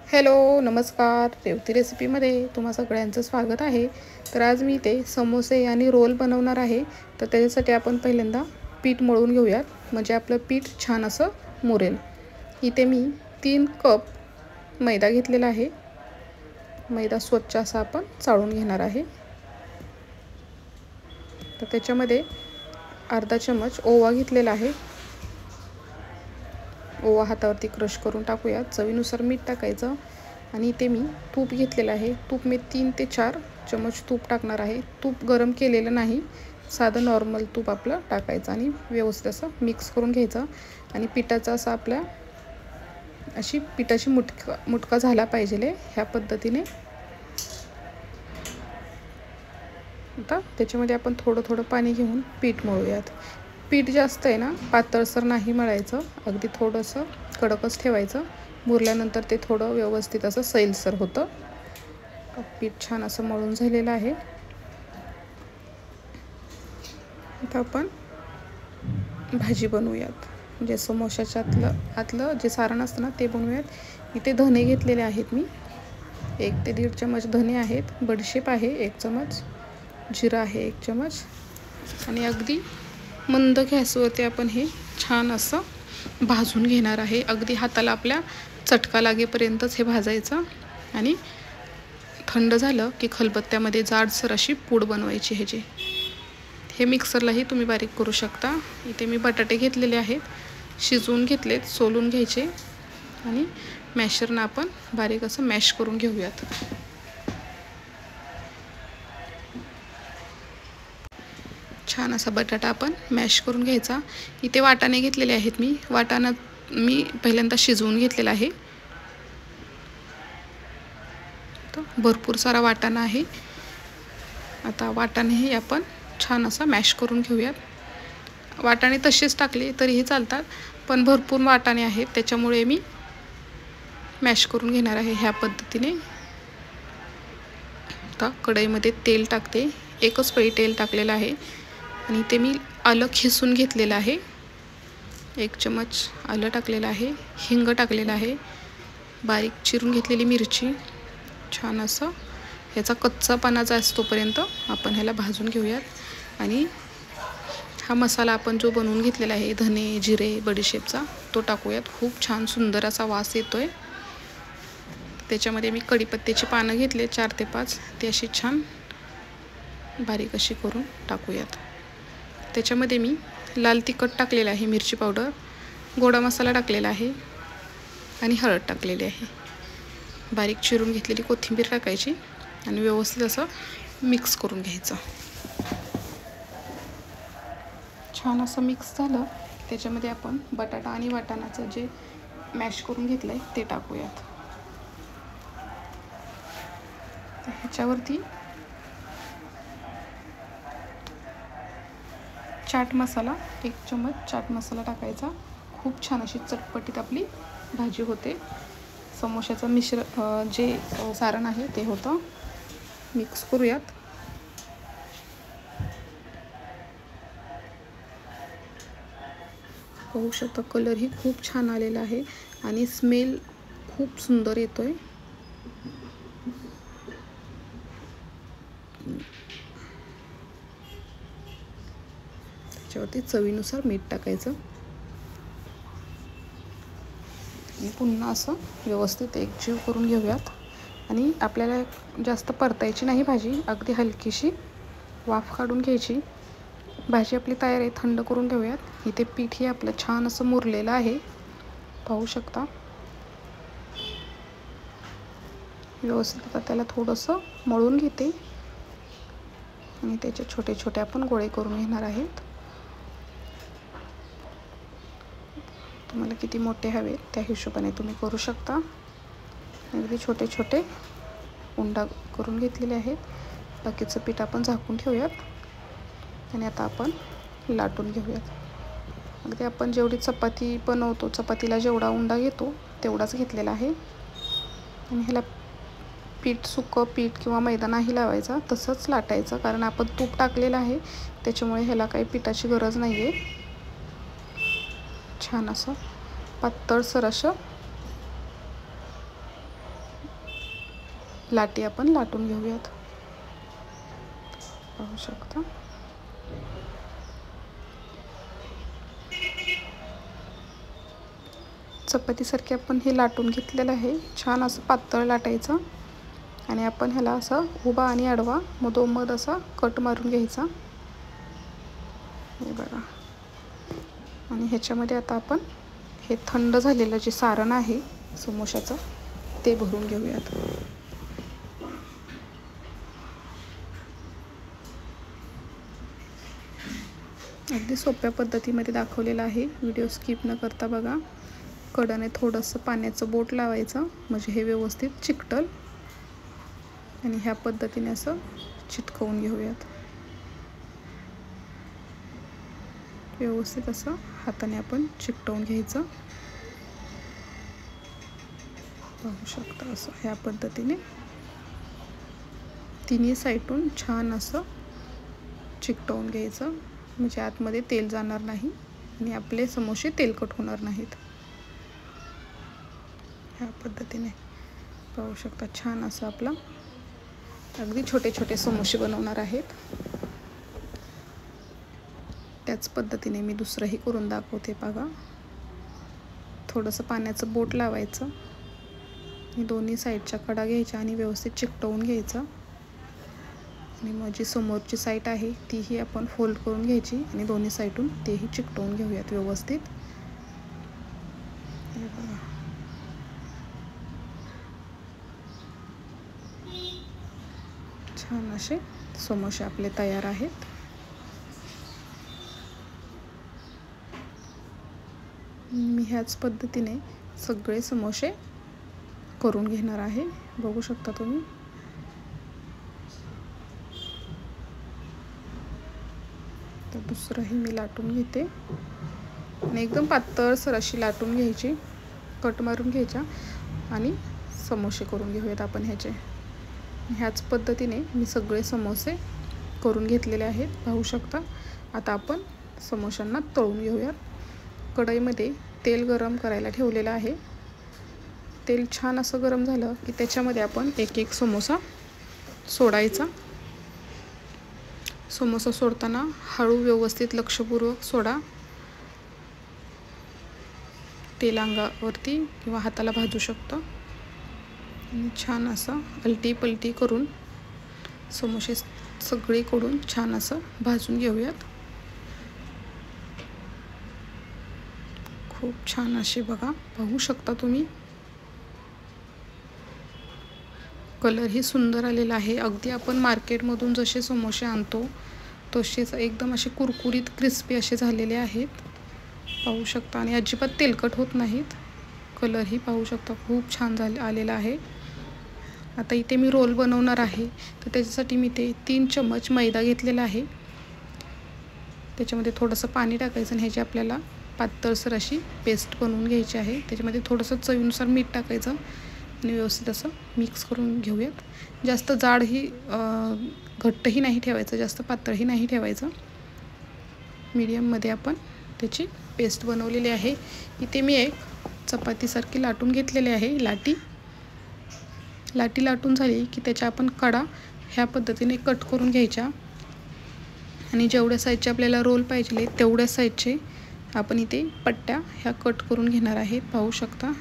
Hello नमस्कार, रेवती रेसिपीमध्ये तुम्हा सगळ्यांचं स्वागत आहे. तर आज मी ते समोसे आणि रोल बनवणार आहे. तर त्याच्यासाठी आपण पहिल्यांदा पीठ मळून घेऊयात, म्हणजे आपलं पीठ छान असं मुरेल. इथे मी 3 कप मैदा घेतलेला आहे. मैदा स्वच्छ असा आपण चाळून घेणार आहे. तर त्याच्यामध्ये अर्धा चमच ओवा घेतलेला आहे. ओवा हातावरती क्रश करून टाकूयात. चवीनुसार मीठ टाकायचं. आणि इथे मी तूप घेतलेलं आहे. तूप मी 3 ते 4 चमच तूप टाकणार आहे. तूप गरम केलेलं नाही, साधं नॉर्मल तूप आपलं टाकायचं आणि व्यवस्थित असं मिक्स करून घ्यायचं. आणि पिठाचा असा आपल्या अशी पिठाची मुटका झाला पाहिजे ह्या पद्धतीने. आता त्याच्यामध्ये आपण थोडं थोडं पाणी घेऊन पीठ मळूयात. पीठ जास्त आहे ना पातळसर नाही मळायचं, अगदी थोडंसं कडकच ठेवायचं. मुरल्यानंतर ते थोडं व्यवस्थित असं सैलसर होतं. पीठ छान असं मळून झालेलं आहे. आता आपण भाजी बनवूयात, म्हणजे समोशाच्या आतलं जे सारण असतं ना ते बनवूयात. इथे धने घेतलेले आहेत मी, 1 ते 1.5 चमच धने आहेत. बडीशेप आहे 1 चमच, जिरा आहे 1 चमच. आणि अगदी मंद गॅसवरती आपण हे छान असं भाजून घेणार आहे. अगदी हाताला आपल्या चटका लागेपर्यंतच हे भाजायचं. आणि थंड झालं की खलबत्त्यामध्ये जाडसर अशी पूड बनवायची ह्याची. हे मिक्सरलाही तुम्ही बारीक करू शकता. इथे मी बटाटे घेतलेले आहेत, शिजवून घेतलेत, सोलून घ्यायचे आणि मॅशरनं आपण बारीक असं मॅश करून घेऊयात. छान असा बटाटा आपण मॅश करून घ्यायचा. इथे वाटाणे घेतलेले आहेत मी. वाटाणा मी पहिल्यांदा शिजवून घेतलेला आहे. तर भरपूर सारा वाटाणा आहे. आता वाटाणेही आपण छान असा मॅश करून घेऊयात. वाटाणे तसेच टाकले तरीही चालतात, पण भरपूर वाटाणे आहेत त्याच्यामुळे मी मॅश करून घेणार आहे ह्या पद्धतीने. आता कढईमध्ये तेल टाकते. 1च पळी तेल टाकलेलं आहे. आणि ते मी आलं खिसून घेतलेलं आहे. 1 चमच आलं टाकलेलं आहे. हिंग टाकलेलं आहे. बारीक चिरून घेतलेली मिरची. छान असं ह्याचा कच्चापणा जास्तोपर्यंत आपण ह्याला भाजून घेऊयात. आणि हा मसाला आपण जो बनवून घेतलेला आहे धने जिरे बडीशेपचा, तो टाकूयात. खूप छान सुंदर असा वास येतोय. त्याच्यामध्ये मी कढीपत्त्याची पानं घेतले 4 ते 5, ती अशी छान बारीक अशी करून टाकूयात. त्याच्यामध्ये मी लाल तिखट टाकलेलं आहे, मिरची पावडर, गोडा मसाला टाकलेला आहे आणि हळद टाकलेली आहे. बारीक चिरून घेतलेली कोथिंबीर टाकायची आणि व्यवस्थित असं मिक्स करून घ्यायचं. छान असं मिक्स झालं त्याच्यामध्ये आपण बटाटा आणि वाटाणाचं जे मॅश करून घेतलं आहे ते टाकूयात. ह्याच्यावरती चाट मसाला 1 चमच चाट मसाला टाकायचा. खूप छान अशी चटपटीत आपली भाजी होते. समोशाचं जे सारण आहे ते होतं. मिक्स करूयात. पाहू शकता कलरही खूप छान आलेला आहे आणि स्मेल खूप सुंदर येतोय. त्याच्यावरती चवीनुसार मीठ टाकायचं आणि पुन्हा असं व्यवस्थित एकजीव करून घेऊयात. आणि आपल्याला जास्त परतायची नाही भाजी, अगदी हलकीशी वाफ काढून घ्यायची. भाजी आपली तयार आहे. थंड करून घेऊयात. इथे पीठही आपलं छान असं मुरलेलं आहे, पाहू शकता. व्यवस्थित आता त्याला थोडंसं मळून घेते आणि त्याचे छोटे छोटे आपण गोळे करून घेणार आहेत. तुम्हाला किती मोठे हवे त्या हिशोबाने तुम्ही करू शकता. अगदी छोटे छोटे उंडा करून घेतलेले आहेत. बाकीचं पीठ आपण झाकून ठेवूयात आणि आता आपण लाटून घेऊयात. अगदी आपण जेवढी चपाती बनवतो, चपातीला जेवढा उंडा घेतो तेवढाच घेतलेला आहे. आणि ह्याला सुकं पीठ किंवा मैदा नाही लावायचा, तसंच लाटायचं, कारण आपण तूप टाकलेलं आहे त्याच्यामुळे ह्याला काही पिठाची गरज नाही आहे. छान असं पातळसर असं लाटी आपण लाटून घेऊयात। पाहू शकता चपातीसारखे आपण हे लाटून घेतलेलं आहे। छान असं पातळ लाटायचं आणि आपण ह्याला असं उभा आणि आडवा मधोमध असा कट मारून घ्यायचा। हे बघा। आणि ह्याच्यामध्ये आता आपण हे थंड झालेलं जे सारण आहे समोशाचं ते भरून घेऊयात। अगदी सोप्या पद्धतीमध्ये दाखवलेलं आहे। व्हिडिओ स्किप न करता बघा। कडाने थोडंसं पाण्याचं बोट लावायचं म्हणजे हे व्यवस्थित चिकटल आणि ह्या पद्धतीने असं चिटकवून घेऊयात। व्यवस्थित असं हाताने आपण चिकटवून घ्यायचं। पाहू शकता असं ह्या पद्धतीने तिन्ही साईडून छान असं चिकटवून घ्यायचं म्हणजे आतमध्ये तेल जाणार नाही आणि आपले समोसे तेलकट होणार नाहीत। ह्या पद्धतीने पाहू शकता छान असं आपला अगदी छोटे छोटे समोसे बनवणार आहेत। त्याच पद्धतीने मी दुसरंही करून दाखवते बघा। थोडंसं पाण्याचं बोट लावायचं आणि दोन्ही साईडच्या कडा घ्यायच्या आणि व्यवस्थित चिकटवून घ्यायचं आणि मग जी समोरची साईड आहे तीही आपण फोल्ड करून घ्यायची आणि दोन्ही साईडून तेही चिकटवून घेऊयात व्यवस्थित। हे बघा छान असे समोसे आपले तयार आहेत। मी ह्याच पद्धतीने सगळे समोसे करून घेणार आहे। बघू शकता तुम्ही। तर दुसरंही मी लाटून घेते आणि एकदम पातळसर अशी लाटून घ्यायची, कट मारून घ्यायच्या आणि समोसे करून घेऊयात आपण ह्याचे। ह्याच पद्धतीने मी सगळे समोसे करून घेतलेले आहेत। पाहू शकता। आता आपण समोशांना तळून घेऊयात। कढईमध्ये तेल गरम करायला ठेवलेलं आहे। तेल छान असं गरम झालं की त्याच्यामध्ये आपण एक एक समोसा सोडायचा। समोसा सोडताना हळू व्यवस्थित लक्षपूर्वक सोडा। तेल अंगावरती किंवा हाताला भाजू शकतं। आणि छान असं अलटी पलटी करून समोसे सगळीकडून छान असं भाजून घेऊयात। खूप छान असे बघा पाहू शकता तुम्ही। कलर ही सुंदर आलेला आहे। अगदी आपण मार्केटमधून जसे समोसे आणतो तसेच एकदम असे कुरकुरीत क्रिस्पी असे झालेले आहेत। पाहू शकता आणि अजिबात तेलकट होत नाहीत। कलर ही पाहू शकता खूप छान आलेला आहे। आता इथे मी रोल बनवणार आहे तर त्याच्यासाठी मी ते 3 चम्मच मैदा घेतलेला आहे। त्याच्यामध्ये थोडंसं पाणी टाकायचं आणि ह्याची आपल्याला पातळसर अशी पेस्ट बनवून घ्यायची आहे। त्याच्यामध्ये थोडंसं चवीनुसार मीठ टाकायचं आणि व्यवस्थित असं मिक्स करून घेऊयात। जास्त जाडही घट्टही नाही ठेवायचं, जास्त पातळही नाही ठेवायचं। मीडियममध्ये आपण त्याची पेस्ट बनवलेली आहे। इथे मी एक चपातीसारखी लाटून घेतलेली आहे। लाटी लाटून झाली की त्याच्या आपण कडा ह्या पद्धतीने कट करून घ्यायच्या आणि जेवढ्या साईजचे आपल्याला रोल पाहिजे तेवढ्या साईजचे आपण इथे पट्ट्या ह्या कट करून घेणार आहेत। पाहू शकता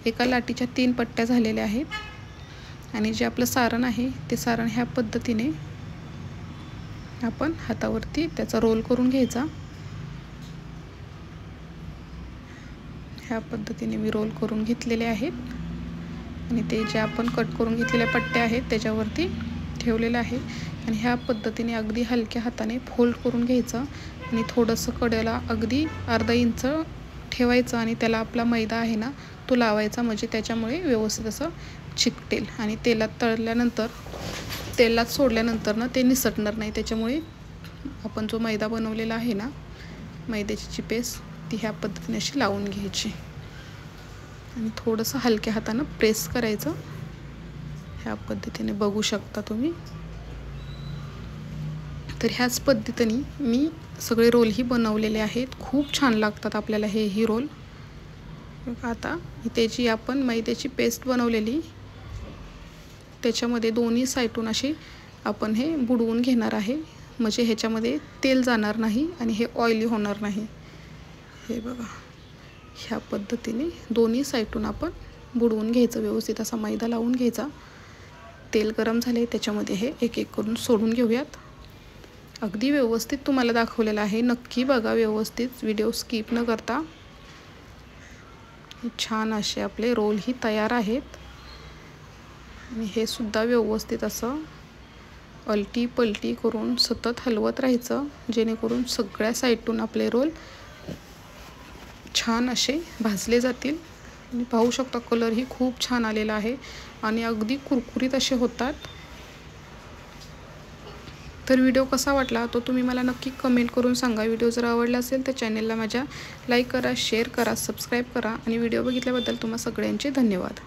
एका लाटीच्या 3 पट्ट्या झालेल्या आहेत आणि जे आपलं सारण आहे ते सारण ह्या पद्धतीने आपण हातावरती त्याचा रोल करून घ्यायचा। ह्या पद्धतीने मी रोल करून घेतलेले आहेत आणि ते जे आपण कट करून घेतलेल्या पट्ट्या आहेत त्याच्यावरती ठेवलेलं आहे आणि ह्या पद्धतीने अगदी हलक्या हाताने फोल्ड करून घ्यायचं आणि थोडंसं कडेला अगदी अर्धा इंच ठेवायचं आणि त्याला आपला मैदा आहे ना तो लावायचा म्हणजे त्याच्यामुळे व्यवस्थित असं चिकटेल आणि तेलात सोडल्यानंतर ना ते निसटणार नाही। त्याच्यामुळे आपण जो मैदा बनवलेला आहे ना मैद्याची पेस्ट ती ह्या पद्धतीने अशी लावून घ्यायची आणि थोडंसं हलक्या हातानं प्रेस करायचं। ह्या पद्धतीने बघू शकता तुम्ही। तर ह्याच पद्धतीने मी सगळे रोलही बनवलेले आहेत। खूप छान लागतात आपल्याला हे रोल। आता इथे जी आपण मैद्याची पेस्ट बनवलेली त्याच्यामध्ये दोन्ही साईडून अशी आपण हे बुडवून घेणार आहे, म्हणजे ह्याच्यामध्ये तेल जाणार नाही आणि हे ऑइली होणार नाही। हे बघा, ह्या पद्धतीने दोन्ही साईडून आपण बुडवून घ्यायचं, व्यवस्थित असा मैदा लावून घ्यायचा। तेल गरम झाले, त्याच्यामध्ये हे एक एक करून सोडून घेऊयात। अगदी व्यवस्थित तुम्हाला दाखवलेलं आहे, नक्की बघा व्यवस्थित, व्हिडिओ स्किप न करता। छान असे आपले रोल ही तयार आहेत आणि हे सुद्धा व्यवस्थित असं अलटी पलटी करून सतत हलवत राहायचं, जेणेकरून सगळ्या साईडून आपले रोल छान असे भाजले जातील। आणि पाहू शकता कलर ही खूप छान आलेला आहे आणि अगदी कुरकुरीत असे होतात। तर व्हिडिओ कसा वाटला तो तुम्ही मला नक्की कमेंट करून सांगा। व्हिडिओ जर आवडला असेल तर चॅनलला माझ्या लाईक करा, शेअर करा, सबस्क्राईब करा आणि व्हिडिओ बघितल्याबद्दल तुम्हा सगळ्यांचे धन्यवाद।